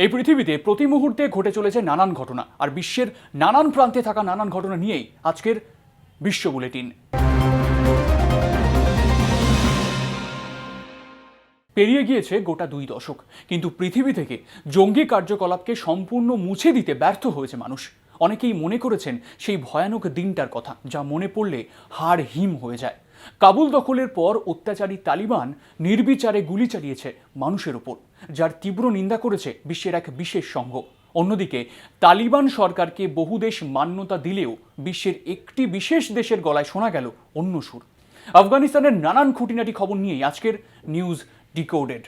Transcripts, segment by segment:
এই পৃথিবীতে প্রতি মুহূর্তে ঘটে চলেছে নানান ঘটনা, আর বিশ্বের নানান প্রান্তে থাকা নানান ঘটনা নিয়েই আজকের বিশ্ব বুলেটিন। পেরিয়ে গিয়েছে গোটা 2 দশক, কিন্তু পৃথিবী থেকে জঙ্গি কার্যকলাপকে সম্পূর্ণ মুছে দিতে ব্যর্থ হয়েছে মানুষ। অনেকেই মনে করেছেন সেই ভয়ানক দিনটার কথা, যা মনে পড়লে হাড় হিম হয়ে যায়। কাবুল দখলের পর অত্যাচারী তালিবান নির্বিচারে গুলি চালিয়েছে মানুষের উপর, যার তীব্র নিন্দা করেছে বিশ্বের এক বিশেষ সংঘ। অন্যদিকে তালিবান সরকারকে বহু দেশ মান্যতা দিলেও বিশ্বের একটি বিশেষ দেশের গলায় শোনা গেল অন্য সুর। আফগানিস্তানের নানান খুঁটিনাটি খবর নিয়েই আজকের নিউজ ডিকোডেড।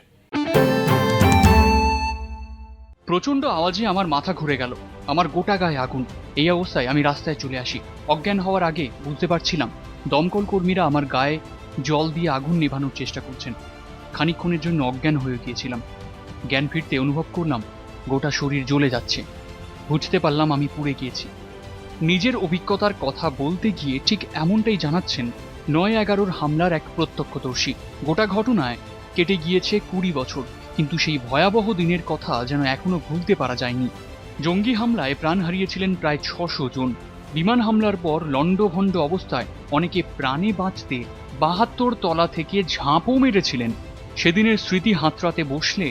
প্রচণ্ড আওয়াজে আমার মাথা ঘুরে গেল, আমার গোটা গায়ে আগুন। এই অবস্থায় আমি রাস্তায় চলে আসি। অজ্ঞান হওয়ার আগে বুঝতে পারছিলাম দমকল কর্মীরা আমার গায়ে জল দিয়ে আগুন নেভানোর চেষ্টা করছেন। খানিকক্ষণের জন্য অজ্ঞান হয়ে গিয়েছিলাম। জ্ঞান ফিরতে অনুভব করলাম গোটা শরীর জ্বলে যাচ্ছে। বুঝতে পারলাম আমি পুড়ে গিয়েছি। নিজের অভিজ্ঞতার কথা বলতে গিয়ে ঠিক এমনটাই জানাচ্ছেন 9/11 হামলার এক প্রত্যক্ষদর্শী। গোটা ঘটনায় কেটে গিয়েছে 20 বছর, কিন্তু সেই ভয়াবহ দিনের কথা যেন এখনো ভুলতে পারা যায়নি। জঙ্গি হামলায় প্রাণ হারিয়েছিলেন প্রায় 600 জন। বিমান হামলার পর লণ্ডভণ্ড অবস্থায় অনেকে প্রাণে বাঁচতে 72 তলা থেকে ঝাঁপও মেরেছিলেন। সেদিনের স্মৃতি হাতড়াতে বসলে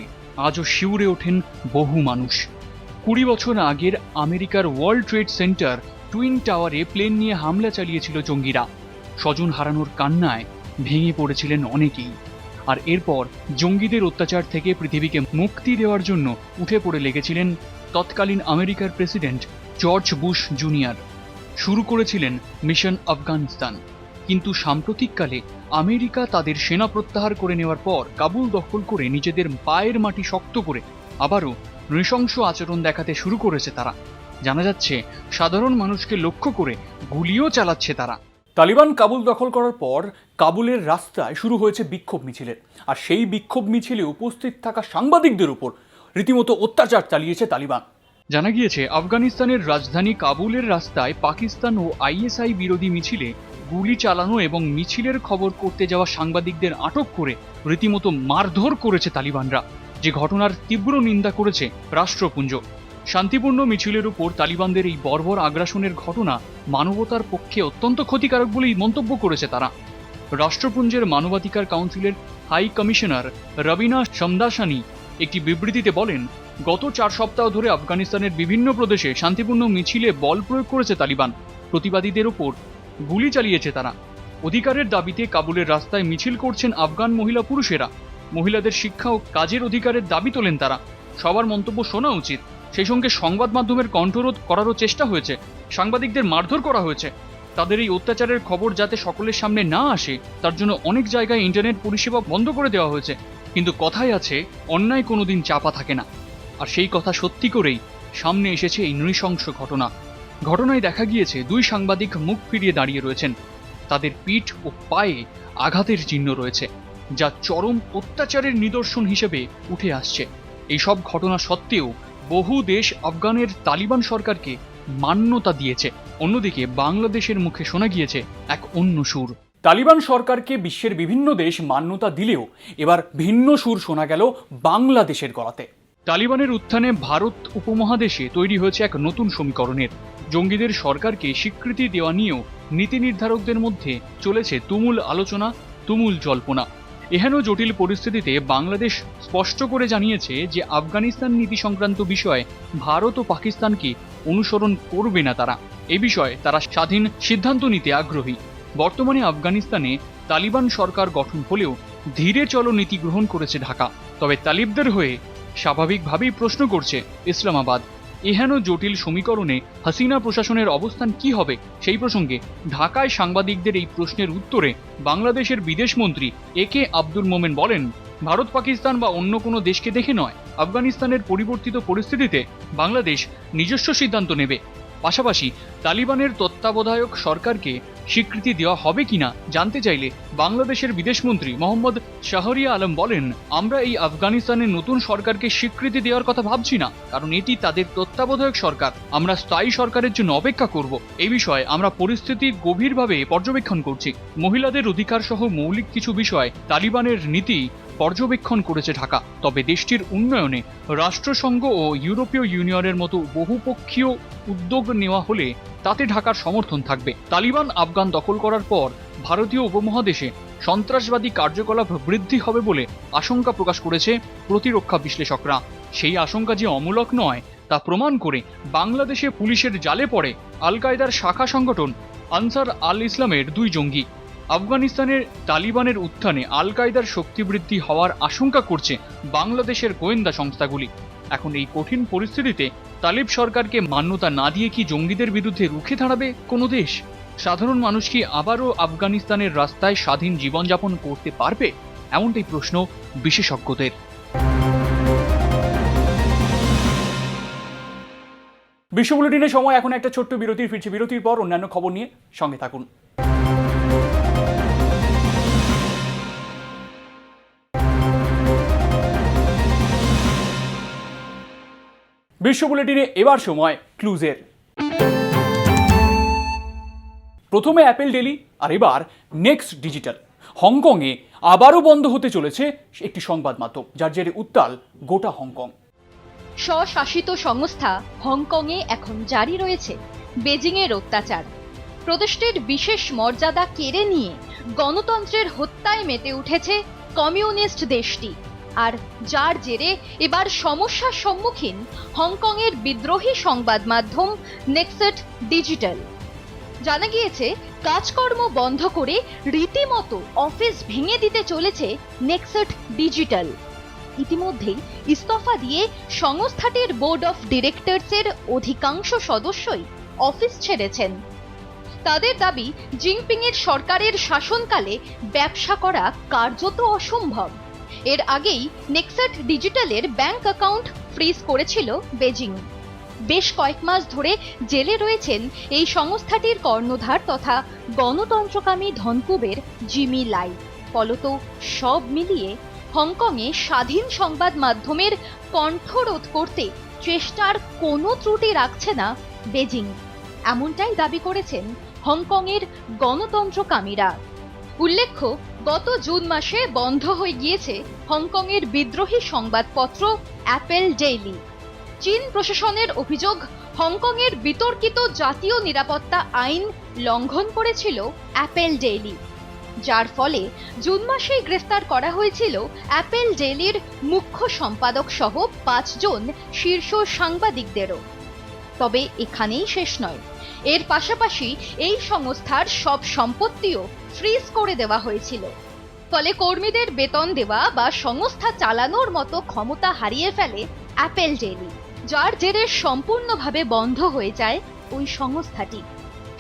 আজও শিউরে ওঠেন বহু মানুষ। 20 বছর আগের আমেরিকার ওয়ার্ল্ড ট্রেড সেন্টার টুইন টাওয়ারে প্লেন নিয়ে হামলা চালিয়েছিল জঙ্গিরা। স্বজন হারানোর কান্নায় ভেঙে পড়েছিলেন অনেকেই। আর এরপর জঙ্গিদের অত্যাচার থেকে পৃথিবীকে মুক্তি দেওয়ার জন্য উঠে পড়ে লেগেছিলেন তৎকালীন আমেরিকার প্রেসিডেন্ট জর্জ বুশ জুনিয়র। শুরু করেছিলেন মিশন আফগানিস্তান। কিন্তু সাম্প্রতিককালে আমেরিকা তাদের সেনা প্রত্যাহার করে নেওয়ার পর কাবুল দখল করে নিজেদের পায়ের মাটি শক্ত করে আবারও নৃশংস আচরণ দেখাতে শুরু করেছে তারা। জানা যাচ্ছে সাধারণ মানুষকে লক্ষ্য করে গুলিও চালাচ্ছে তারা। তালিবান কাবুল দখল করার পর কাবুলের রাস্তায় শুরু হয়েছে বিক্ষোভ মিছিলের, আর সেই বিক্ষোভ মিছিলে উপস্থিত থাকা সাংবাদিকদের উপর রীতিমতো অত্যাচার চালিয়েছে তালিবান। জানা গিয়েছে আফগানিস্তানের রাজধানী কাবুলের রাস্তায় পাকিস্তান ও ISI বিরোধী মিছিলে গুলি চালানো এবং মিছিলের খবর করতে যাওয়া সাংবাদিকদের আটক করে রীতিমতো মারধর করেছে তালিবানরা, যে ঘটনার তীব্র নিন্দা করেছে রাষ্ট্রপুঞ্জ। শান্তিপূর্ণ মিছিলের উপর তালিবানদের এই বর্বর আগ্রাসনের ঘটনা মানবতার পক্ষে অত্যন্ত ক্ষতিকারক বলেই মন্তব্য করেছে তারা। রাষ্ট্রপুঞ্জের মানবাধিকার কাউন্সিলের হাই কমিশনার রবিনা সমদাসানি একটি বিবৃতিতে বলেন, গত 4 সপ্তাহ ধরে আফগানিস্তানের বিভিন্ন প্রদেশে শান্তিপূর্ণ মিছিলে বল প্রয়োগ করেছে তালিবান। প্রতিবাদীদের ওপর গুলি চালিয়েছে তারা। অধিকারের দাবিতে কাবুলের রাস্তায় মিছিল করছেন আফগান মহিলা পুরুষেরা। মহিলাদের শিক্ষা ও কাজের অধিকারের দাবি তোলেন তারা। সবার মন্তব্য শোনা উচিত। সেই সঙ্গে সংবাদ মাধ্যমের কণ্ঠরোধ করারও চেষ্টা হয়েছে। সাংবাদিকদের মারধর করা হয়েছে। তাদের এই অত্যাচারের খবর যাতে সকলের সামনে না আসে তার জন্য অনেক জায়গায় ইন্টারনেট পরিষেবা বন্ধ করে দেওয়া হয়েছে। কিন্তু কথাই আছে, অন্যায় কোনোদিন চাপা থাকে না। আর সেই কথা সত্যি করেই সামনে এসেছে এই নৃশংস ঘটনা। ঘটনায় দেখা গিয়েছে 2 সাংবাদিক মুখ ফিরিয়ে দাঁড়িয়ে রয়েছেন। তাদের পিঠ ও পায়ে আঘাতের চিহ্ন রয়েছে, যা চরম অত্যাচারের নিদর্শন হিসেবে উঠে আসছে। এই সব ঘটনা সত্ত্বেও বহু দেশ আফগানের তালিবান সরকারকে মান্যতা দিয়েছে। অন্যদিকে বাংলাদেশের মুখে শোনা গিয়েছে এক অন্য সুর। তালিবান সরকারকে বিশ্বের বিভিন্ন দেশ মান্যতা দিলেও এবার ভিন্ন সুর শোনা গেল বাংলাদেশের গলাতে। তালিবানের উত্থানে ভারত উপমহাদেশে তৈরি হয়েছে এক নতুন সমীকরণের। জঙ্গিদের সরকারকে স্বীকৃতি দেওয়া নিয়েও নীতি নির্ধারকদের মধ্যে চলেছে তুমুল আলোচনা, তুমুল জল্পনা। এহেন জটিল পরিস্থিতিতে বাংলাদেশ স্পষ্ট করে জানিয়েছে যে আফগানিস্তান নীতি সংক্রান্ত বিষয়ে ভারত ও পাকিস্তানকে অনুসরণ করবে না তারা। এ বিষয়ে তারা স্বাধীন সিদ্ধান্ত নিতে আগ্রহী। বর্তমানে আফগানিস্তানে তালিবান সরকার গঠন হলেও ধীরে চলো নীতি গ্রহণ করেছে ঢাকা। তবে তালিবদের হয়ে স্বাভাবিকভাবেই প্রশ্ন করছে ইসলামাবাদ। এহেন জটিল সমীকরণে হাসিনা প্রশাসনের অবস্থান কি হবে সেই প্রসঙ্গে ঢাকায় সাংবাদিকদের এই প্রশ্নের উত্তরে বাংলাদেশের বিদেশমন্ত্রী AK আব্দুল মোমেন বলেন, ভারত পাকিস্তান বা অন্য কোনো দেশকে দেখে নয়, আফগানিস্তানের পরিবর্তিত পরিস্থিতিতে বাংলাদেশ নিজস্ব সিদ্ধান্ত নেবে। পাশাপাশি তালিবানের তত্ত্বাবধায়ক সরকারকে স্বীকৃতি দেওয়া হবে কিনা জানতে চাইলে বাংলাদেশের বিদেশমন্ত্রী মোহাম্মদ শাহরিয়া আলম বলেন, আমরা এই আফগানিস্তানের নতুন সরকারকে স্বীকৃতি দেওয়ার কথা ভাবছি না, কারণ এটি তাদের তত্ত্বাবধায়ক সরকার। আমরা স্থায়ী সরকারের জন্য অপেক্ষা করব। এই বিষয়ে আমরা পরিস্থিতি গভীরভাবে পর্যবেক্ষণ করছি। মহিলাদের অধিকার সহ মৌলিক কিছু বিষয় তালিবানের নীতি পর্যবেক্ষণ করেছে ঢাকা। তবে দেশটির উন্নয়নে রাষ্ট্রসংঘ ও ইউরোপীয় ইউনিয়নের মতো বহুপক্ষীয় উদ্যোগ নেওয়া হলে তাতে ঢাকার সমর্থন থাকবে। তালিবান আফগান দখল করার পর ভারতীয় উপমহাদেশে সন্ত্রাসবাদী কার্যকলাপ বৃদ্ধি হবে বলে আশঙ্কা প্রকাশ করেছে প্রতিরক্ষা বিশ্লেষকরা। সেই আশঙ্কা যে অমূলক নয় তা প্রমাণ করে বাংলাদেশে পুলিশের জালে পড়ে আল কায়দার শাখা সংগঠন আনসার আল ইসলামের 2 জঙ্গি। আফগানিস্তানের তালিবানের উত্থানে আল কায়দার শক্তি বৃদ্ধি হওয়ার আশঙ্কা করছে বাংলাদেশের গোয়েন্দা সংস্থাগুলি। এখন এই কঠিন পরিস্থিতিতে তালিব সরকারকে মান্যতা না দিয়ে কি জঙ্গিদের বিরুদ্ধে রুখে দাঁড়াবে কোনো দেশ? সাধারণ মানুষ কি আবারও আফগানিস্তানের রাস্তায় স্বাধীন জীবনযাপন করতে পারবে? এমনটাই প্রশ্ন বিশেষজ্ঞদের। বিশ্ব বুলেটিনের সময় এখন একটা ছোট্ট বিরতির, ফিরছি বিরতির পর অন্যান্য খবর নিয়ে, সঙ্গে থাকুন। বিশ্ব বুলেটিনে এবার সময় ক্লুজের। প্রথমে অ্যাপেল ডেইলি, আর এবার নেক্সট ডিজিটাল। হংকংয়ে আবারও বন্ধ হতে চলেছে একটি সংবাদ মাধ্যম, যার জেরে উত্তাল গোটা হংকং। স্বশাসিত সংস্থা হংকংয়ে এখন জারি রয়েছে বেজিংয়ের অত্যাচার। প্রদেশটির বিশেষ মর্যাদা কেড়ে নিয়ে গণতন্ত্রের হত্যায় মেতে উঠেছে কমিউনিস্ট দেশটি, আর যার জেরে এবার সমস্যার সম্মুখীন হংকংয়ের বিদ্রোহী সংবাদ মাধ্যম নেক্সট ডিজিটাল। জানা গিয়েছে কাজকর্ম বন্ধ করে রীতিমতো অফিস ভেঙে দিতে চলেছে নেক্সট ডিজিটাল। ইতিমধ্যেই ইস্তফা দিয়ে সংস্থাটির বোর্ড অফ ডিরেক্টরসের অধিকাংশ সদস্যই অফিস ছেড়েছেন। তাদের দাবি, জিনপিংয়ের সরকারের শাসনকালে ব্যবসা করা কার্যত অসম্ভব। এর আগেই নেক্সট ডিজিটালের ব্যাংক অ্যাকাউন্ট ফ্রিজ করেছিল বেজিং। বেশ কয়েক মাস ধরে জেলে রয়েছেন এই সংস্থাটির কর্ণধার তথা গণতন্ত্রকামী ধনকুবের জিমি লাই। ফলত সব মিলিয়ে হংকংয়ে স্বাধীন সংবাদ মাধ্যমের কণ্ঠরোধ করতে চেষ্টার কোনো ত্রুটি রাখছে না বেজিং, এমনটাই দাবি করেছেন হংকংয়ের গণতন্ত্রকামীরা। উল্লেখ্য, গত জুন মাসে বন্ধ হয়ে গিয়েছে হংকংয়ের বিদ্রোহী সংবাদপত্র অ্যাপেল ডেইলি। চীন প্রশাসনের অভিযোগ, হংকংয়ের বিতর্কিত জাতীয় নিরাপত্তা আইন লঙ্ঘন করেছিল অ্যাপেল ডেইলি, যার ফলে জুন মাসেই গ্রেফতার করা হয়েছিল অ্যাপেল ডেইলির মুখ্য সম্পাদক সহ 5 জন শীর্ষ সাংবাদিকদেরও। তবে এখানেই শেষ নয়, এর পাশাপাশি এই সংস্থার সব সম্পত্তিও ফ্রিজ করে দেওয়া হয়েছিল। ফলে কর্মীদের বেতন দেওয়া বা সংস্থা চালানোর মতো ক্ষমতা হারিয়ে ফেলে অ্যাপেল ডেইলি, যার জেরে সম্পূর্ণভাবে বন্ধ হয়ে যায় ওই সংস্থাটি।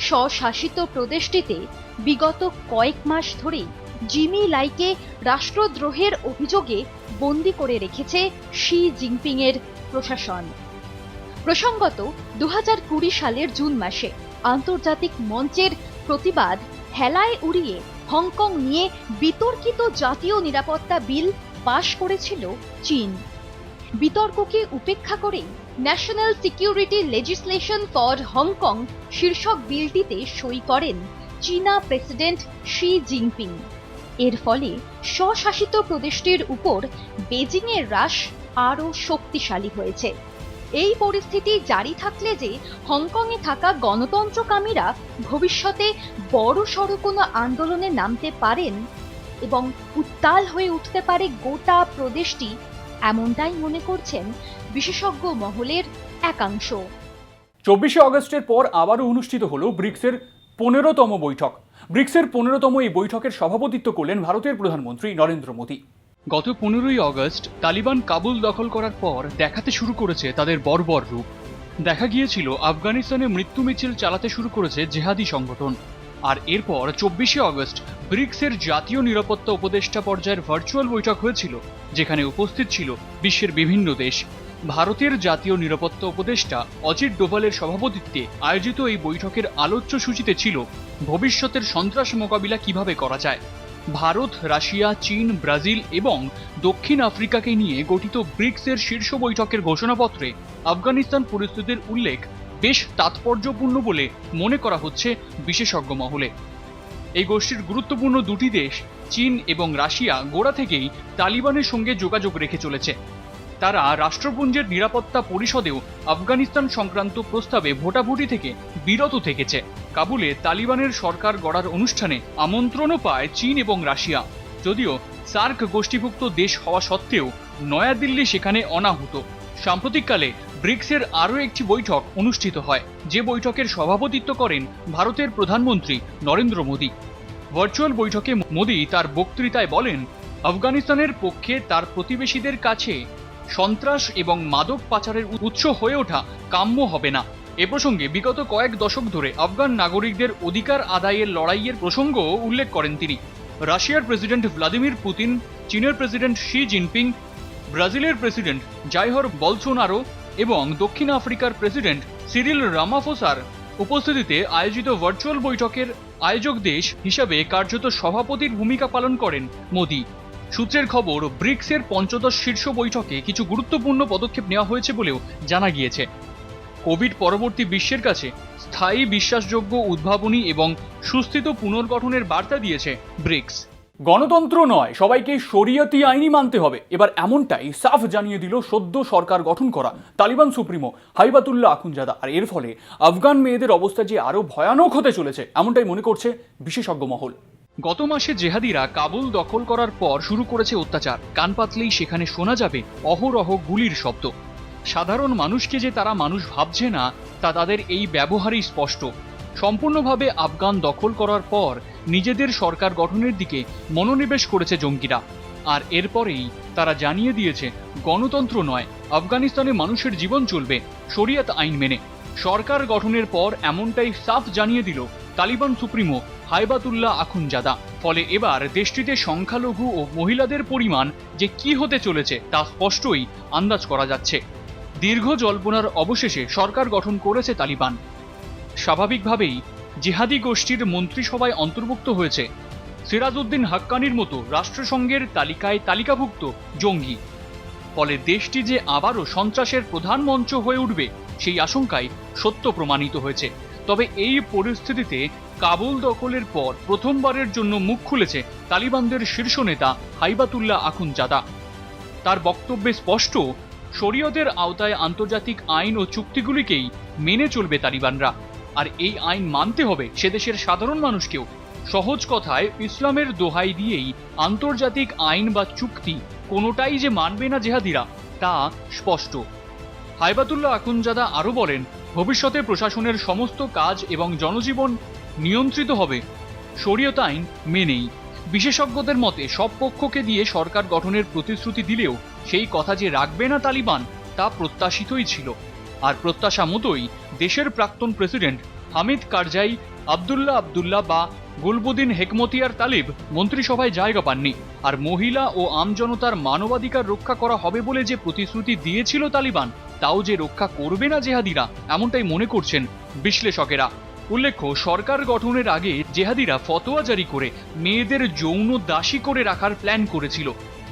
স্বশাসিত প্রদেশটিতে বিগত কয়েক মাস ধরেই জিমি লাইকে রাষ্ট্রদ্রোহের অভিযোগে বন্দী করে রেখেছে শি জিনপিংয়ের প্রশাসন। প্রসঙ্গত, 2020 সালের জুন মাসে আন্তর্জাতিক মঞ্চের প্রতিবাদ হেলায় উড়িয়ে হংকং নিয়ে বিতর্কিত জাতীয় নিরাপত্তা বিল পাশ করেছিল চীন। বিতর্ককে উপেক্ষা করেই national security legislation for Hong Kong শীর্ষক বিলটিতে সই করেন চীনা প্রেসিডেন্ট শি জিনপিং। এর ফলে স্বশাসিত প্রদেশটির উপর বেজিংয়ের রাশ আরও শক্তিশালী হয়েছে। এই পরিস্থিতি জারি থাকলে যে হংকংয়ে থাকা গণতন্ত্রকামীরা ভবিষ্যতে বড়সড় কোনো আন্দোলনে নামতে পারেন এবং উত্তাল হয়ে উঠতে পারে গোটা প্রদেশটি, এমনটাই মনে করছেন বিশেষজ্ঞ মহলের একাংশ। 24শে আগস্টের পর আবারও অনুষ্ঠিত হলো ব্রিক্সের 15তম বৈঠক। ব্রিক্সের 15তম এই বৈঠকের সভাপতিত্ব করলেন ভারতের প্রধানমন্ত্রী নরেন্দ্র মোদী। গত 15ই আগস্ট তালিবান কাবুল দখল করার পর দেখাতে শুরু করেছে তাদের বর্বর রূপ। দেখা গিয়েছিল আফগানিস্তানে মৃত্যু মিছিল চালাতে শুরু করেছে জেহাদি সংগঠন। আর এরপর 24শে আগস্ট ব্রিক্সের জাতীয় নিরাপত্তা উপদেষ্টা পর্যায়ের ভার্চুয়াল বৈঠক হয়েছিল, যেখানে উপস্থিত ছিল বিশ্বের বিভিন্ন দেশ। ভারতের জাতীয় নিরাপত্তা উপদেষ্টা অজিত ডোভালের সভাপতিত্বে আয়োজিত এই বৈঠকের আলোচ্য সূচিতে ছিল ভবিষ্যতের সন্ত্রাস মোকাবিলা কিভাবে করা যায়। ভারত, রাশিয়া, চীন, ব্রাজিল এবং দক্ষিণ আফ্রিকাকে নিয়ে গঠিত ব্রিক্সের শীর্ষ বৈঠকের ঘোষণাপত্রে আফগানিস্তান পরিস্থিতির উল্লেখ বেশ তাৎপর্যপূর্ণ বলে মনে করা হচ্ছে বিশেষজ্ঞ মহলে। এই গোষ্ঠীর গুরুত্বপূর্ণ দুটি দেশ চীন এবং রাশিয়া গোড়া থেকেই তালিবানের সঙ্গে যোগাযোগ রেখে চলেছে। তারা রাষ্ট্রপুঞ্জের নিরাপত্তা পরিষদেও আফগানিস্তান সংক্রান্ত প্রস্তাবে ভোটাভুটি থেকে বিরত থেকেছে। কাবুলে তালিবানের সরকার গড়ার অনুষ্ঠানে আমন্ত্রণও পায় চীন এবং রাশিয়া, যদিও সার্ক গোষ্ঠীভুক্ত দেশ হওয়া সত্ত্বেও নয়াদিল্লি সেখানে অনাহুত। সাম্প্রতিককালে ব্রিক্সের আরও একটি বৈঠক অনুষ্ঠিত হয়, যে বৈঠকের সভাপতিত্ব করেন ভারতের প্রধানমন্ত্রী নরেন্দ্র মোদী। ভার্চুয়াল বৈঠকে মোদী তার বক্তৃতায় বলেন, আফগানিস্তানের পক্ষে তার প্রতিবেশীদের কাছে সন্ত্রাস এবং মাদক পাচারের উৎস হয়ে ওঠা কাম্য হবে না। এ প্রসঙ্গে বিগত কয়েক দশক ধরে আফগান নাগরিকদের অধিকার আদায়ের লড়াইয়ের প্রসঙ্গও উল্লেখ করেন তিনি। রাশিয়ার প্রেসিডেন্ট ভ্লাদিমির পুতিন, চীনের প্রেসিডেন্ট শি জিনপিং, ব্রাজিলের প্রেসিডেন্ট জাইহর বলসোনারো এবং দক্ষিণ আফ্রিকার প্রেসিডেন্ট সিরিল রামাফোসার উপস্থিতিতে আয়োজিত ভার্চুয়াল বৈঠকের আয়োজক দেশ হিসাবে কার্যত সভাপতির ভূমিকা পালন করেন মোদী। সূত্রের খবর, ব্রিক্সের পঞ্চদশ শীর্ষ বৈঠকে কিছু গুরুত্বপূর্ণ পদক্ষেপ নেওয়া হয়েছে বলেও জানা গিয়েছে। কোভিড পরবর্তী বিশ্বের কাছে স্থায়ী, বিশ্বাসযোগ্য, উদ্ভাবনী এবং সুস্থিত পুনর্গঠনের বার্তা দিয়েছে ব্রিক্স। গণতন্ত্র নয়, সবাইকে শরিয়তি আইনই মানতে হবে, এবার এমনটাই সাফ জানিয়ে দিল সদ্য সরকার গঠন করা তালিবান সুপ্রিমো হাইবাতুল্লাহ আখুনজাদা। আর এর ফলে আফগান মেয়েদের অবস্থা যে আরও ভয়ানক হতে চলেছে, এমনটাই মনে করছে বিশেষজ্ঞ মহল। গত মাসে জেহাদিরা কাবুল দখল করার পর শুরু করেছে অত্যাচার। কান পাতলেই সেখানে শোনা যাবে অহরহ গুলির শব্দ। সাধারণ মানুষকে যে তারা মানুষ ভাবছে না, তা তাদের এই ব্যবহারেই স্পষ্ট। সম্পূর্ণভাবে আফগান দখল করার পর নিজেদের সরকার গঠনের দিকে মনোনিবেশ করেছে জঙ্গিরা। আর এরপরেই তারা জানিয়ে দিয়েছে, গণতন্ত্র নয়, আফগানিস্তানে মানুষের জীবন চলবে শরিয়াত আইন মেনে। সরকার গঠনের পর এমনটাই সাফ জানিয়ে দিল তালিবান সুপ্রিমো হাইবাতুল্লাহ আখুনজাদা। ফলে এবার দেশটিতে সংখ্যালঘু ও মহিলাদের পরিমাণ যে কি হতে চলেছে তা স্পষ্টই আন্দাজ করা যাচ্ছে। দীর্ঘ জল্পনার অবশেষে সরকার গঠন করেছে তালিবান। স্বাভাবিকভাবেই জিহাদি গোষ্ঠীর মন্ত্রিসভায় অন্তর্ভুক্ত হয়েছে সিরাজউদ্দিন হাক্কানির মতো রাষ্ট্রসংঘের তালিকায় তালিকাভুক্ত জঙ্গি। ফলে দেশটি যে আবারও সন্ত্রাসের প্রধান মঞ্চ হয়ে উঠবে, সেই আশঙ্কাই সত্য প্রমাণিত হয়েছে। তবে এই পরিস্থিতিতে কাবুল দখলের পর প্রথমবারের জন্য মুখ খুলেছে তালিবানদের শীর্ষ নেতা হাইবাতুল্লাহ আখুনজাদা। তার বক্তব্যে স্পষ্ট, শরিয়তের আওতায় আন্তর্জাতিক আইন ও চুক্তিগুলিকেই মেনে চলবে তালিবানরা। আর এই আইন মানতে হবে সে দেশের সাধারণ মানুষকেও। সহজ কথায়, ইসলামের দোহাই দিয়েই আন্তর্জাতিক আইন বা চুক্তি কোনোটাই যে মানবে না জেহাদিরা, তা স্পষ্ট। হাইবাতুল্লাহ আখুনজাদা আরও বলেন, ভবিষ্যতে প্রশাসনের সমস্ত কাজ এবং জনজীবন নিয়ন্ত্রিত হবে শরিয়ত আইন মেনেই। বিশেষজ্ঞদের মতে সব পক্ষকে দিয়ে সরকার গঠনের প্রতিশ্রুতি দিলেও সেই কথা যে রাখবে না তালিবান, তা প্রত্যাশিতই ছিল। আর প্রত্যাশা মতোই দেশের প্রাক্তন প্রেসিডেন্ট হামিদ কারজাই, আবদুল্লাহ বা গুলবুদ্দিন হেকমতিয়ার তালিব মন্ত্রিসভায় জায়গা পাননি। আর মহিলা ও আমজনতার মানবাধিকার রক্ষা করা হবে বলে যে প্রতিশ্রুতি দিয়েছিল তালিবান, তাও যে রক্ষা করবে না জেহাদিরা, এমনটাই মনে করছেন বিশ্লেষকেরা। উল্লেখ্য, সরকার গঠনের আগে জেহাদিরা ফতোয়া জারি করে মেয়েদের যৌন দাসী করে রাখার প্ল্যান করেছিল।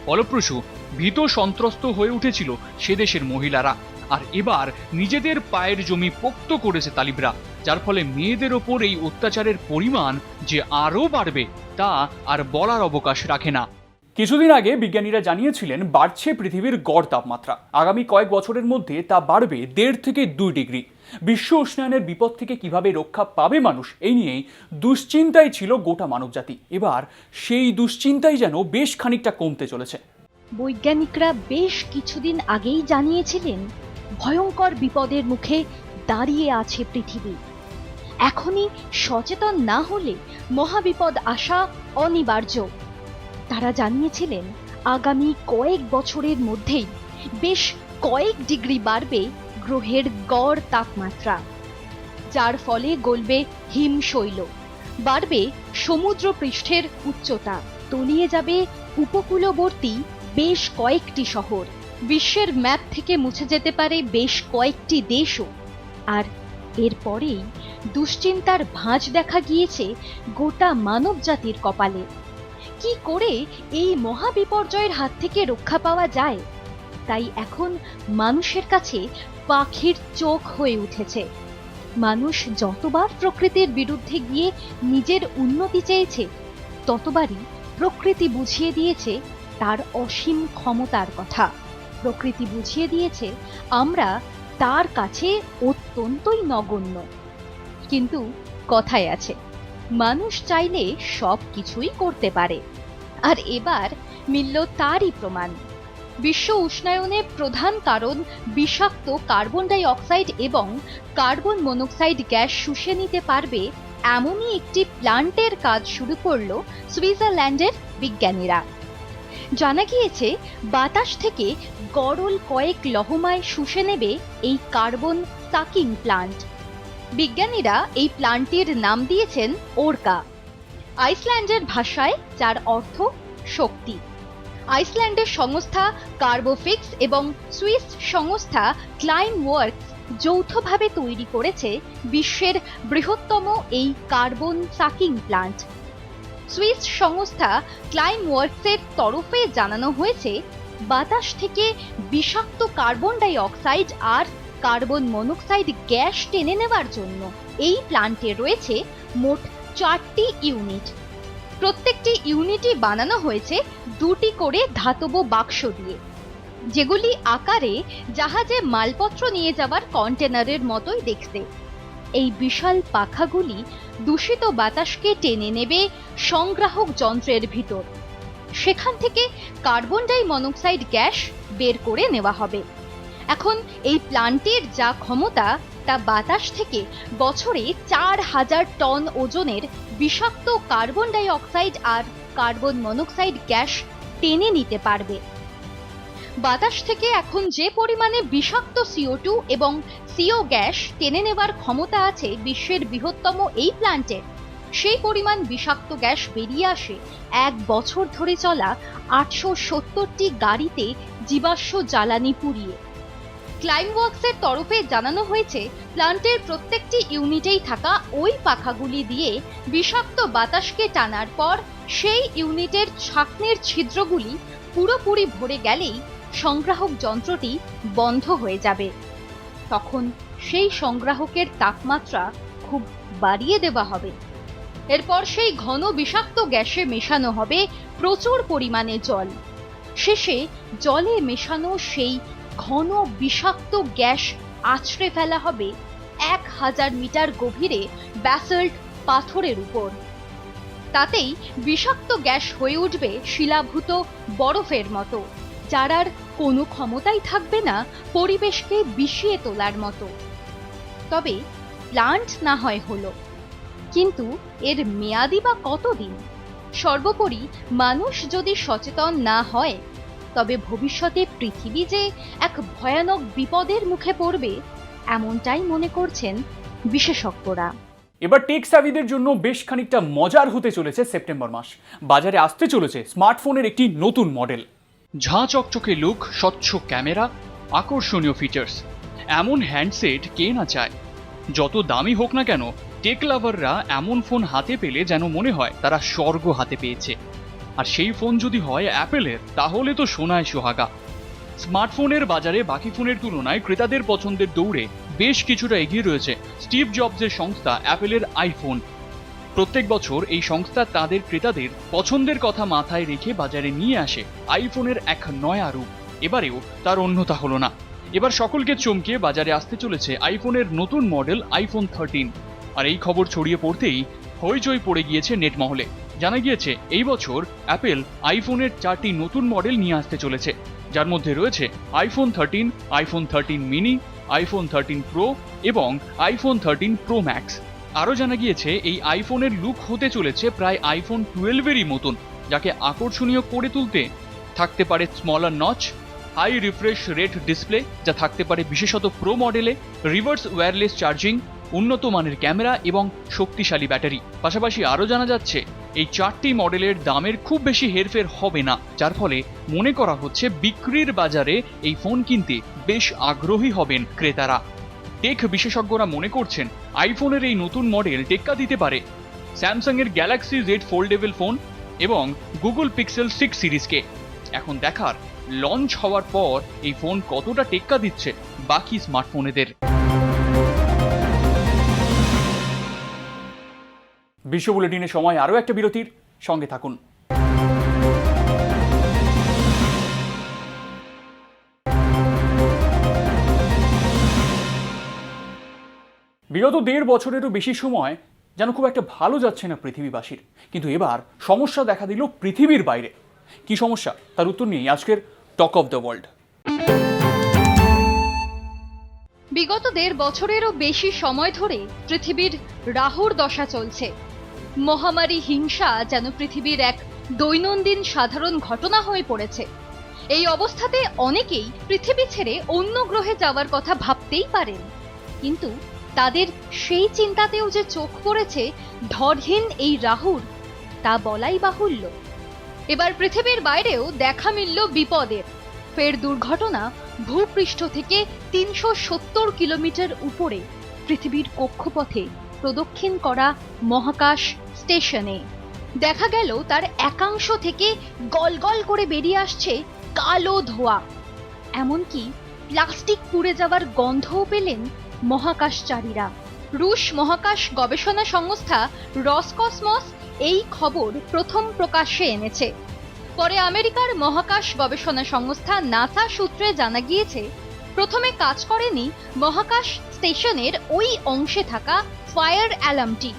ফলপ্রসূ ভীত সন্ত্রস্ত হয়ে উঠেছিল সে দেশের মহিলারা। আর এবার নিজেদের পায়ের জমি পোক্ত করেছে তালিবরা, যার ফলে মেয়েদের ওপর এই অত্যাচারের পরিমাণ যে আরও বাড়বে, তা আর বলার অবকাশ রাখে না। কিছুদিন আগে বিজ্ঞানীরা জানিয়েছিলেন বাড়ছে পৃথিবীর গড় তাপমাত্রা। আগামী কয়েক বছরের মধ্যে তা বাড়বে 1.5 থেকে 2 ডিগ্রি। বিশ্ব উষ্ণায়নের বিপদ থেকে কিভাবে রক্ষা পাবে মানুষ, এই নিয়েই দুশ্চিন্তায় ছিল গোটা মানবজাতি। এবার সেই দুশ্চিন্তাই যেন বেশ খানিকটা কমতে চলেছে। বৈজ্ঞানিকরা বেশ কিছুদিন আগেই জানিয়েছিলেন, ভয়ঙ্কর বিপদের মুখে দাঁড়িয়ে আছে পৃথিবী। এখনই সচেতন না হলে মহাবিপদ আসা অনিবার্য। তারা জানিয়েছিলেন, আগামী কয়েক বছরের মধ্যেই বেশ কয়েক ডিগ্রি বাড়বে গ্রহের গড় তাপমাত্রা, যার ফলে গলবে হিমশৈল, বাড়বে সমুদ্র পৃষ্ঠের উচ্চতা, তলিয়ে যাবে উপকূলবর্তী বেশ কয়েকটি শহর, বিশ্বের ম্যাপ থেকে মুছে যেতে পারে বেশ কয়েকটি দেশও। আর এরপরেই দুশ্চিন্তার ভাঁজ দেখা গিয়েছে গোটা মানব জাতির কপালে। কি করে এই মহাবিপর্যয়ের হাত থেকে রক্ষা পাওয়া যায়, তাই এখন মানুষের কাছে পাখির চোখ হয়ে উঠেছে। মানুষ যতবার প্রকৃতির বিরুদ্ধে গিয়ে নিজের উন্নতি চেয়েছে, ততবারই প্রকৃতি বুঝিয়ে দিয়েছে তার অসীম ক্ষমতার কথা। প্রকৃতি বুঝিয়ে দিয়েছে আমরা তার কাছে অত্যন্তই নগণ্য। কিন্তু কথায় আছে, মানুষ চাইলে সব কিছুই করতে পারে। আর এবার মিলল তারই প্রমাণ। বিশ্ব উষ্ণায়নের প্রধান কারণ বিষাক্ত কার্বন ডাই অক্সাইড এবং কার্বন মনোক্সাইড গ্যাস শুষে নিতে পারবে এমনই একটি প্ল্যান্টের কাজ শুরু করলো সুইজারল্যান্ডের বিজ্ঞানীরা। জানা গিয়েছে বাতাস থেকে গড়ল কয়েক লহমায় শুষে নেবে এই কার্বন সাকিং প্ল্যান্ট। বিজ্ঞানীরা এই প্ল্যান্টটির নাম দিয়েছেন ওরকা, আইসল্যান্ডের ভাষায় যার অর্থ শক্তি। আইসল্যান্ডের সংস্থা কার্বোফিক্স এবং সুইস সংস্থা ক্লাইন ওয়ার্কস যৌথভাবে তৈরি করেছে বিশ্বের বৃহত্তম এই কার্বন সাকিং প্ল্যান্ট। সুইস সংস্থা ক্লাইন ওয়ার্কসের তরফে জানানো হয়েছে, বাতাস থেকে বিষাক্ত কার্বন ডাই অক্সাইড আর কার্বন মনোক্সাইড গ্যাস টেনে নেওয়ার জন্য এই প্ল্যান্টে রয়েছে মোট 4টি ইউনিট। প্রত্যেকটি ইউনিটই বানানো হয়েছে 2টি করে ধাতব বাক্স দিয়ে, যেগুলি আকারে জাহাজে মালপত্র নিয়ে যাওয়ার কন্টেনারের মতোই দেখতে। এই বিশাল পাখাগুলি দূষিত বাতাসকে টেনে নেবে সংগ্রাহক যন্ত্রের ভিতর। সেখান থেকে কার্বন ডাই মনোক্সাইড গ্যাস বের করে নেওয়া হবে। এখন এই প্ল্যান্টের যা ক্ষমতা তা বাতাস থেকে বছরে 4000 টন ওজনের বিষাক্ত কার্বন ডাই অক্সাইড আর কার্বন মনোক্সাইড গ্যাস টেনে নিতে পারবে। বাতাস থেকে এখন যে পরিমাণে বিষাক্ত CO2 এবং CO গ্যাস টেনে নেওয়ার ক্ষমতা আছে বিশ্বের বৃহত্তম এই প্ল্যান্টে, সেই পরিমাণ বিষাক্ত গ্যাস বেরিয়ে আসে 1 বছর ধরে চলা 870টি গাড়িতে জীবাশ্ম জ্বালানি পুড়িয়ে। ক্লাইমওয়ার্কসের তরফে জানানো হয়েছে, প্ল্যান্টের প্রত্যেকটি ইউনিটেই থাকা ওই পাখাগুলি দিয়ে বিষাক্ত বাতাসকে টানার পর সেই ইউনিটের ছাঁকনির ছিদ্রগুলি পুরোপুরি ভরে গেলেই সংগ্রাহক যন্ত্রটি বন্ধ হয়ে যাবে। তখন সেই সংগ্রাহকের তাপমাত্রা খুব বাড়িয়ে দেওয়া হবে। এরপর সেই ঘন বিষাক্ত গ্যাসে মেশানো হবে প্রচুর পরিমাণে জল। শেষে জলে মেশানো সেই ঘন বিষাক্ত গ্যাস আছড়ে ফেলা হবে 1000 মিটার গভীরে ব্যাসল্ট পাথরের উপর। তাতেই বিষাক্ত গ্যাস হয়ে উঠবে শিলাভূত বরফের মতো, যার আর কোনো ক্ষমতাই থাকবে না পরিবেশকে বিষিয়ে তোলার মতো। তবে প্ল্যান্ট না হয় হলো, কিন্তু এর মেয়াদি বা কতদিন? সর্বোপরি মানুষ যদি সচেতন না হয়, তবে ভবিষ্যতে পৃথিবী যে এক ভয়ানক বিপদের মুখে পড়বে, এমনটাই মনে করছেন বিশেষজ্ঞরা। এবার টেক সাভিদের জন্য বেশ খানিকটা মজার হতে চলেছে সেপ্টেম্বর মাস। বাজারে আসতে চলেছে স্মার্টফোনের একটি নতুন মডেল। ঝাঁ চকচকে লুক, স্বচ্ছ ক্যামেরা, আকর্ষণীয় ফিচার্স, এমন হ্যান্ডসেট কে না চায়? যত দামি হোক না কেন, টেক লাভাররা এমন ফোন হাতে পেলে যেন মনে হয় তারা স্বর্গ হাতে পেয়েছে। আর সেই ফোন যদি হয় অ্যাপেলের, তাহলে তো সোনায় সোহাগা। স্মার্টফোনের বাজারে বাকি ফোনের তুলনায় ক্রেতাদের পছন্দের দৌড়ে বেশ কিছুটা এগিয়ে রয়েছে স্টিভ জবসের সংস্থা অ্যাপেলের আইফোন। প্রত্যেক বছর এই সংস্থা তাদের ক্রেতাদের পছন্দের কথা মাথায় রেখে বাজারে নিয়ে আসে আইফোনের এক নয়া রূপ। এবারেও তার অন্যথা হলো না। এবার সকলকে চমকে বাজারে আসতে চলেছে আইফোনের নতুন মডেল আইফোন 13। আর এই খবর ছড়িয়ে পড়তেই হইচই পড়ে গিয়েছে নেট মহলে। জানা গিয়েছে এই বছর অ্যাপেল আইফোনের 4টি নতুন মডেল নিয়ে আসতে চলেছে, যার মধ্যে রয়েছে iPhone 13, iPhone 13 mini, iPhone 13 pro এবং আইফোন 13 প্রো ম্যাক্স। আরও জানা গিয়েছে এই আইফোনের লুক হতে চলেছে প্রায় আইফোন 12-এরই মতন, যাকে আকর্ষণীয় করে তুলতে থাকতে পারে smaller notch, high refresh rate display যা থাকতে পারে বিশেষত প্রো মডেলে, রিভার্স ওয়্যারলেস চার্জিং, উন্নত মানের ক্যামেরা এবং শক্তিশালী ব্যাটারি। পাশাপাশি আরও জানা যাচ্ছে এই 4টি মডেলের দামের খুব বেশি হেরফের হবে না, যার ফলে মনে করা হচ্ছে বিক্রির বাজারে এই ফোন কিনতে বেশ আগ্রহী হবেন ক্রেতারা। টেক বিশেষজ্ঞরা মনে করছেন আইফোনের এই নতুন মডেল টেক্কা দিতে পারে স্যামসাংয়ের গ্যালাক্সি জেড ফোল্ডেবল ফোন এবং গুগল পিক্সেল 6 সিরিজকে। এখন দেখার লঞ্চ হওয়ার পর এই ফোন কতটা টেক্কা দিচ্ছে বাকি স্মার্টফোনেদের। বিশ্ব বুলেটিনের সময় আরও একটা বিরতির সঙ্গে থাকুন। বিগত 1.5 বছরেরও বেশি সময় যেন খুব একটা ভালো যাচ্ছে না পৃথিবীবাসীর, কিন্তু এবার সমস্যা দেখা দিল পৃথিবীর বাইরে। কি সমস্যা, তার উত্তর নিয়েই আজকের টক অফ দ্য ওয়ার্ল্ড। বিগত 1.5 বছরেরও বেশি সময় ধরে পৃথিবীর রাহুর দশা চলছে। মহামারী হিংসা যেন পৃথিবীর এক দৈনন্দিন সাধারণ ঘটনা হয়ে পড়েছে। এই অবস্থাতে অনেকেই পৃথিবী ছেড়ে অন্য গ্রহে যাওয়ার কথা ভাবতেই পারেন, কিন্তু তাদের সেই চিন্তাতেও যে চোখ পড়েছে ধরহীন এই রাহুর, তা বলাই বাহুল্য। এবার পৃথিবীর বাইরেও দেখা মিলল বিপদের। ফের দুর্ঘটনা ভূপৃষ্ঠ থেকে 370 কিলোমিটার উপরে পৃথিবীর কক্ষপথে প্রদক্ষিণ করা মহাকাশ স্টেশনে দেখা গেল তার একাংশ থেকে গলগল করে বেরিয়ে আসছে কালো ধোঁয়া। এমনকি প্লাস্টিক পুড়ে যাওয়ার গন্ধও পেলেন মহাকাশচারীরা। রুশ মহাকাশ গবেষণা সংস্থা রসকসমস এই খবর প্রথম প্রকাশ্যে এনেছে। পরে আমেরিকার মহাকাশ গবেষণা সংস্থা নাসা সূত্রে জানা গিয়েছে, প্রথমে কাজ করেনি মহাকাশ স্টেশনের ওই অংশে থাকা ফায়ার অ্যালার্মটি,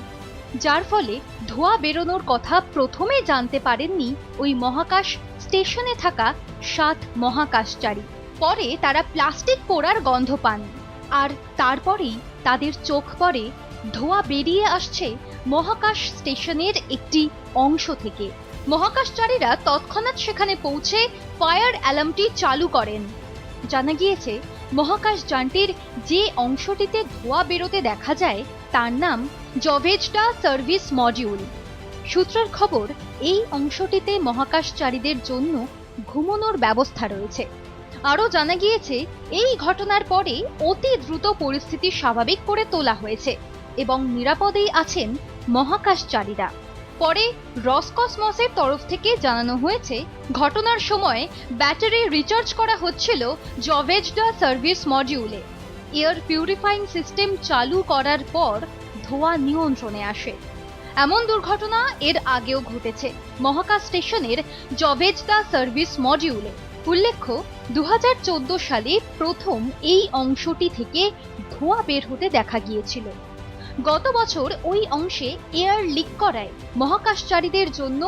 যার ফলে ধোঁয়া বেরোনোর কথা প্রথমে জানতে পারেননি ওই মহাকাশ স্টেশনে থাকা 7 মহাকাশচারী। পরে তারা প্লাস্টিক পোড়ার গন্ধ পান, আর তারপরেই তাদের চোখ পড়ে ধোঁয়া বেরিয়ে আসছে মহাকাশ স্টেশনের একটি অংশ থেকে। মহাকাশচারীরা তৎক্ষণাৎ সেখানে পৌঁছে ফায়ার অ্যালার্মটি চালু করেন। জানা গিয়েছে মহাকাশ যানটির যে অংশটিতে ধোঁয়া বেরোতে দেখা যায় তার নাম জভেজডা সার্ভিস মডিউল। সূত্রের খবর, এই অংশটিতে মহাকাশচারীদের জন্য ঘুমানোর ব্যবস্থা রয়েছে। আরও জানা গিয়েছে এই ঘটনার পরে অতি দ্রুত পরিস্থিতি স্বাভাবিক করে তোলা হয়েছে এবং নিরাপদেই আছেন মহাকাশচারীরা। পরে রসকসমসের তরফ থেকে জানানো হয়েছে, ঘটনার সময় ব্যাটারি রিচার্জ করা হচ্ছিল জভেজডা সার্ভিস মডিউলে। এয়ার পিউরিফাইং সিস্টেম চালু করার পর ধোঁয়া নিয়ন্ত্রণে আসে। এমন দুর্ঘটনা এর আগেও ঘটেছে মহাকাশ স্টেশনের জভেজডা সার্ভিস মডিউলে। উল্লেখ্য, 2014 সালে প্রথম এই অংশটি থেকে ধোঁয়া বের হতে দেখা গিয়েছিল। গত বছর ওই অংশে এয়ার লিক করায় মহাকাশচারীদের জন্য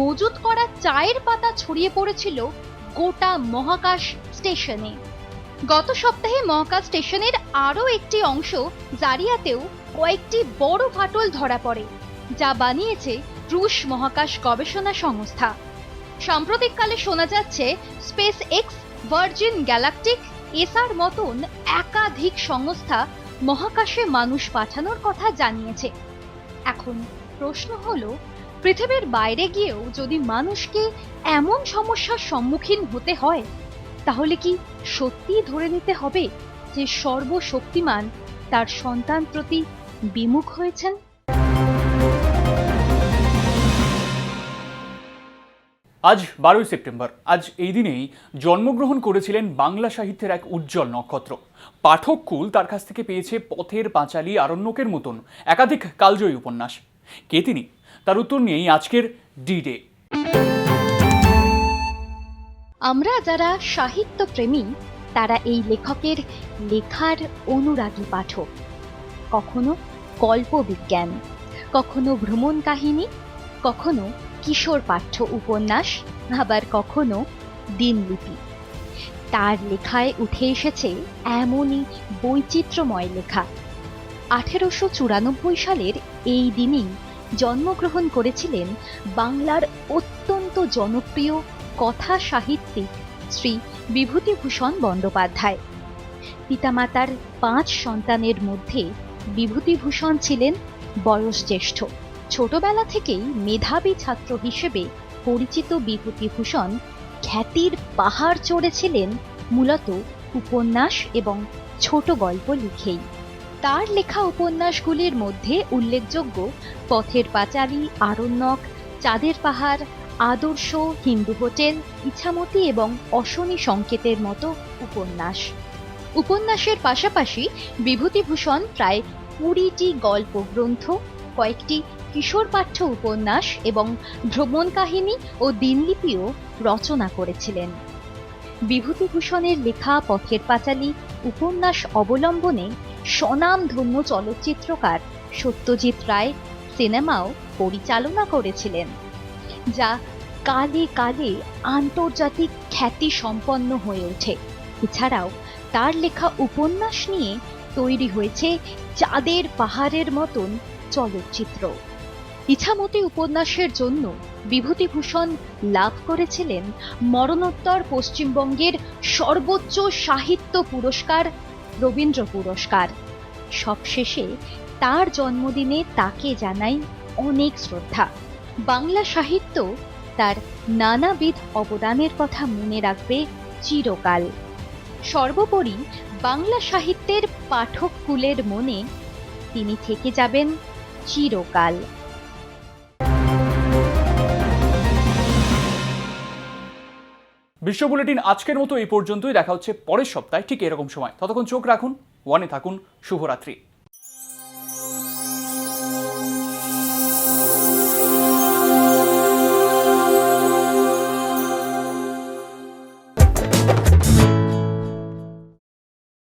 মজুত করা চায়ের পাতা ছড়িয়ে পড়েছিল গোটা মহাকাশ স্টেশনে। গত সপ্তাহে মহাকাশ স্টেশনের আরও একটি অংশ জারিয়াতেও কয়েকটি বড় ফাটল ধরা পড়ে, যা বানিয়েছে রুশ মহাকাশ গবেষণা সংস্থা। সাম্প্রতিককালে শোনা যাচ্ছে স্পেস এক্স, ভার্জিন গ্যালাকটিক, এসার মতন একাধিক সংস্থা মহাকাশে মানুষ পাঠানোর কথা জানিয়েছে। এখন প্রশ্ন হলো, পৃথিবীর বাইরে গিয়েও যদি মানুষকে এমন সমস্যার সম্মুখীন হতে হয়, তাহলে কি সত্যিই ধরে নিতে হবে যে সর্বশক্তিমান তার সন্তান প্রতি বিমুখ হয়েছেন? আজ 12ই সেপ্টেম্বর। আজ এই দিনেই জন্মগ্রহণ করেছিলেন বাংলা সাহিত্যের এক উজ্জ্বল নক্ষত্র। পাঠককুল তার কাছ থেকে পেয়েছে পথের পাঁচালী, আরণ্যকের মতন একাধিক কালজয়ী উপন্যাস। কে তিনি, তার উত্তর নিয়েই আজকের ডি ডে। আমরা যারা সাহিত্য প্রেমী তারা এই লেখকের লেখার অনুরাগী পাঠক। কখনো কল্পবিজ্ঞান, কখনো ভ্রমণ কাহিনী, কখনো কিশোর পাঠ্য উপন্যাস, আবার কখনো দিনলিপি। তার লেখায় উঠে এসেছে এমনই বৈচিত্র্যময় লেখা। 1894 সালের এই দিনেই জন্মগ্রহণ করেছিলেন বাংলার অত্যন্ত জনপ্রিয় কথা সাহিত্যিক শ্রী বিভূতিভূষণ বন্দ্যোপাধ্যায়। পিতামাতার 5 সন্তানের মধ্যে বিভূতিভূষণ ছিলেন বয়োজ্যেষ্ঠ। ছোটবেলা থেকেই মেধাবী ছাত্র হিসেবে পরিচিত বিভূতিভূষণ খ্যাতির পাহাড় চড়েছিলেন মূলত উপন্যাস এবং ছোট গল্প লিখেই। তার লেখা উপন্যাসগুলির মধ্যে উল্লেখযোগ্য পথের পাঁচালী, আরণ্যক, চাঁদের পাহাড়, আদর্শ, হিন্দু হোটেল, ইছামতি এবং অশনি সংকেতের মতো উপন্যাস। উপন্যাসের পাশাপাশি বিভূতিভূষণ প্রায় 20টি গল্প গ্রন্থ, কয়েকটি কিশোর পাঠ্য উপন্যাস এবং ভ্রমণ কাহিনী ও দিনলিপিও রচনা করেছিলেন। বিভূতিভূষণের লেখা পথের পাঁচালী উপন্যাস অবলম্বনে স্বনামধন্য চলচ্চিত্রকার সত্যজিৎ রায় সিনেমাও পরিচালনা করেছিলেন, যা কালে কালে আন্তর্জাতিক খ্যাতি সম্পন্ন হয়ে ওঠে। এছাড়াও তার লেখা উপন্যাস নিয়ে তৈরি হয়েছে চাঁদের পাহাড়ের মতন চলচ্চিত্র। ইছামতি উপন্যাসের জন্য বিভূতিভূষণ লাভ করেছিলেন মরণোত্তর পশ্চিমবঙ্গের সর্বোচ্চ সাহিত্য পুরস্কার রবীন্দ্র পুরস্কার। সবশেষে তার জন্মদিনে তাকে জানাই অনেক শ্রদ্ধা। বাংলা সাহিত্য তার নানাবিধ অবদানের কথা মনে রাখবে চিরকাল। সর্বোপরি বাংলা সাহিত্যের পাঠককুলের মনে তিনি থেকে যাবেন চিরকাল। বিশ্ব বুলেটিন আজকের মতো এই পর্যন্তই। দেখা হচ্ছে পরের সপ্তাহে ঠিক এরকম সময়। ততক্ষণ চোখ রাখুন, ওয়ানে থাকুন। শুভরাত্রি।